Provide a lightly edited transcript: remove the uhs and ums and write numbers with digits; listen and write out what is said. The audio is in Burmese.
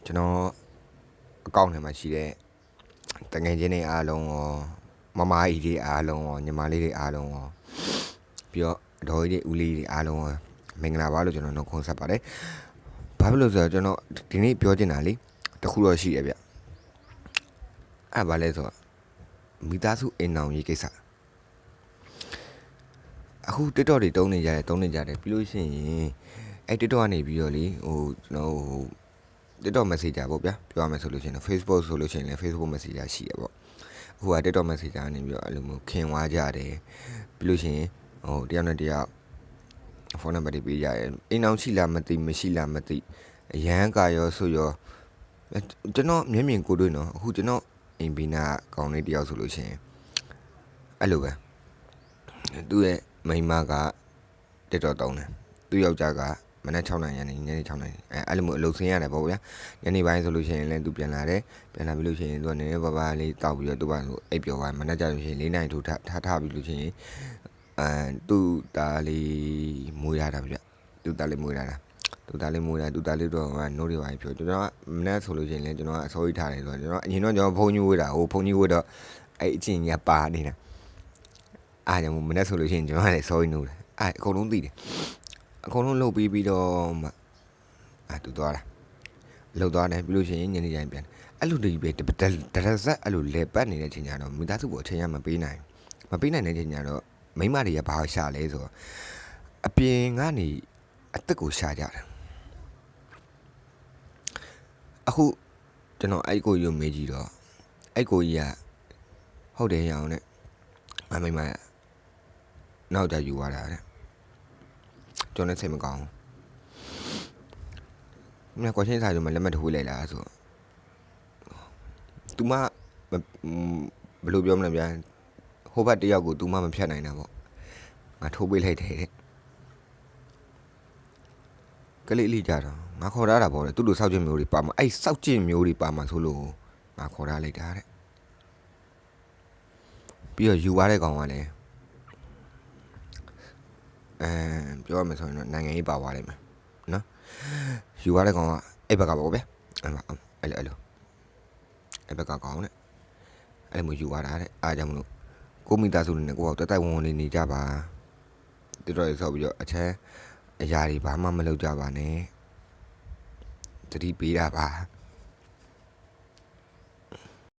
ကျွန်တော်အကောင့်ထဲမှာရှိတဲ့တငယ်ချင်းတွေအားလုံးရောမမကြီးတွေအားလုံးရောညီမလေးတွေအားလုံးရောပြီးတော့အတော်ကြီးတွေဦးလေးတွေအားလုံးရောမင်္ဂလာပါလို့ကျွန်တော်နှုတ်ခွန်းဆက်ပါတယ်။ဘာဖြစ်လို့ဆိုတော့ကျွန်တော်ဒီနေ့ပြောချင်တာလေတခုတော့ရှိရဗျ။အဲ့ဘာလဲဆိုတော့မိသားစုအိမ်အောင်ရေးကိစ္စအခု TikTok တွေတုံးနေကြတယ်ပြီးလို့ရှိရင်အဲ့ TikTok ကနေပြီးတော့လေကျွန်တော်TikTok Messenger ပေါ့ဗျာပြောရမယ်ဆိုလို့ရှိရင် Facebook ဆိုလို့ရှိရင်လည်း Facebook Messenger ရှိရပေါ့အခုက TikTok Messenger ကနေပြီးတော့အဲ့လိုမျိုးခင်ွားကြတယ်ပြီးလို့ရှိရင်တယောက်နဲ့တယောက်ဖုန်းနံပါတ်တွေပေးကြတယ်အိမ်အောင်ရှိလားမသိမရှိလားမသိအရန်ကရောဆိုရောကျွန်တော်မျက်မြင်ကိုတွေ့နော်အခုကျွန်တော်အိမ်ဘီနာကောင်းလေးတယောက်ဆိုလို့ရှိရင်အဲ့လိုပဲသူ့ရဲ့မိန်းမကTikTokတုံးတယ်သူ့ယောက်ျားကမနက်6 နာရီညနေ6 နာရီအဲ့လိုမျိုးအလုပ်ဆင်းရတယ်ပေါ့ဗျာညနေပိုင်းဆိုလို့ရှိရင်လည်းသူပြန်လာတယ်ပြန်လာပြီးလို့ရှိရင်သူကနည်းနည်းပါးပါးလေးတောက်ပြီးတော့သူကဆိုအိပ်ပျော်သွားမနက်ကျလို့ရှိရင်4 နာရီထိုးထားပြီးလို့ရှိရင်သူ့သားလေးမွေးရတာဗျသူ့သားလေးမွေးရတာသူ့သားလေးတော့နို့တွေပါဖြိုကျွန်တော်ကမနက်ဆိုလို့ရှိရင်လည်းကျွန်တော်ကအစိုးရထားတယ်ဆိုတော့ကျွန်တော်အရင်တော့ကျွန်တော်ဖုန်းကြီးဝေးတာဖုန်းကြီးဝေးတော့အဲ့အချင်းကြီးပါနေတာအားကြောင့်မနက်ဆိုလို့ရှိရင်ကျွန်တော်ကလည်းစိုးရိမ်နေတယ်အဲ့အကုန်လုံးသိတယ်အကုန်လုံးလှုပ်ပြီးတော့မှသူသွားတာလှုပ်သွားတယ်ပြီးလို့ရှိရင်ညနေကျရင်ပြန်အဲ့လိုတည်းပဲတရဇက်အဲ့လိုလေပတ်နေတဲ့ချိန်ကျတော့မိသားစုပေါ်အချိန်ရမပေးနိုင်တဲ့ချိန်ကျတော့မိမတွေကဘာရှာလဲဆိုတော့အပြင်ကနေအသက်ကိုရှာကြတယ်အခုကျွန်တော်အဲ့ကိုရုံမေးကြည့်တော့အဲ့ကိုကြီးကဟုတ်တယ်ရအောင်နဲ့မိမနောက်ကြယူသွားတာတဲ့ကျွန်တော်စိတ်မကောင်းဘူးမြတ်ကွာချင်းစားကြမှာလက်မှတ်ထိုးလိုက်လားဆိုသူမဘယ်လိုပြောမလဲဗျာဟိုဘက်တယောက်ကိုသူမမဖြတ်နိုင်တာပေါ့ငါထိုးပေးလိုက်တယ်တဲ့ကလေးလေးကြတော့ငါခေါ်ထားတာပေါ့လေသူ့လိုစောက်ကျင်မျိုးတွေပါမှာအဲ့စောက်ကျင်မျိုးတွေပါမှာဆိုလို့ငါခေါ်ထားလိုက်တာတဲ့ပြီးတော့ယူသွားတဲ့ကောင်ကလည်းပြောရမယ်ဆိုရင်တော့နိုင်ငံရေးပါသွားလိမ့်မယ်နော်ယူသွားတဲ့ကောင်ကအဲ့ဘက်ကပေါ့ဗျာအဲ့လိုအဲ့ဘက်ကကောင်တဲ့အဲ့လိုမျိုးယူသွားတာတဲ့အားကြောင့်မလို့ကိုမိသားစုနဲ့ကိုကတက်ဝင်လေးနေကြပါတိတော့ဆောက်ပြီးတော့အချမ်းအရာတွေဘာမှမလုပ်ကြပါနဲ့တတိပေးတာပါ